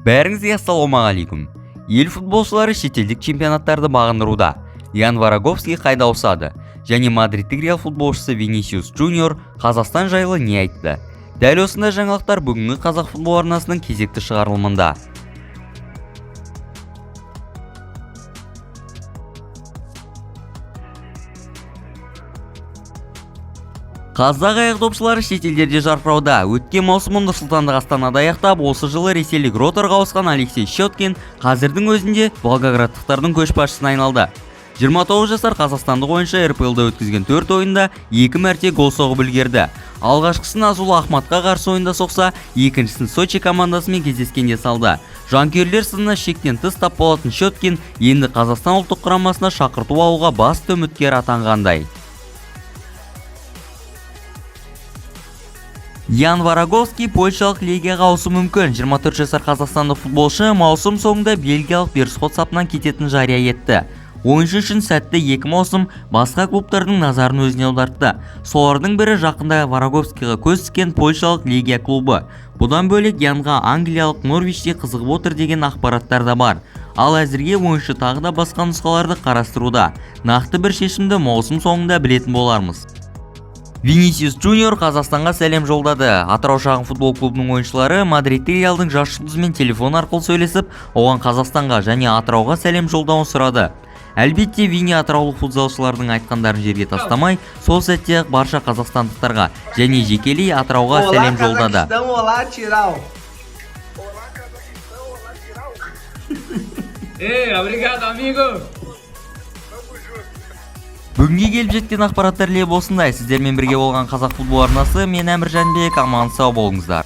Бәріңізге ассалаумағалейкум. Ел футболшылары шетелдік чемпионаттарды бағындыруда. Ян Вороговский қайда ауысады? Және Мадридтік Реал футболшысы Винисиус Джуниор Қазақстан жайлы не айтты? Дәл осындай жаңалықтар бүгінгі қазақ футбол арнасының кезекті шығарылымында. Қазақ аяқ допшылары шетелдерде жарқырауда. Өткен маусым Нұр-Сұлтандық Астанада аяқтап, осы жылы ресейлік Роторға ауысқан Алексей Щеткин қазірдің өзінде волгоградтықтардың көшбасшысына айналды. 29 жасар қазақстандық ойыншы РПЛ-да өткізген 4 ойында 2 мәрте гол соғып үлгерді. Алғашқысын Азулы Ахматқа қарсы ойында соқса, екіншісін Сочи командасымен кездескенде салды. Жанкүйерлер сынына шектен тыс тап болатын Щеткин енді Қазақстан ұлттық құрамасына шақырту алуға басты үміткер атанғандай. Ян Вороговский польшалық Легияға ауысу мүмкін. 24 жасар қазақстандық футболшы маусым соңында бельгиялық Берсхот сапынан кететін жария етті. Ойыншы үшін сәтті 2 маусым басқа клубтардың назарын өзіне аудартты. Солардың бірі жақында Вороговскийға көз түскен польшалық Легия клубы. Бұдан бөлек Янға англиялық Норвичте қызығып отыр деген ақпараттар да бар. Ал әзірге ойыншы тағы да басқа нұсқаларды қарастыруда. Нақты бір шешімді маусым соңында білетін болармыз. Винисиус Джуниор Қазақстанға сәлем жолдады. Атырау шағын футбол клубының ойыншылары Мадридтік Реалдың жас жұлдызымен телефон арқылы сөйлесіп, оған Қазақстанға және Атырауға сәлем жолдауын сұрады. Әлбетте, Вини атыраулық футболшылардың айтқандарын жерге тастамай, сол сәтте барша қазақстандықтарға және жекелей Атырауға сәлем жолдады. Бүгінге келіп жеткен ақпараттар леп осындай. Сіздермен бірге болған қазақ футбол арнасы, мен Әмір Жәнбек, аман сау болыңыздар.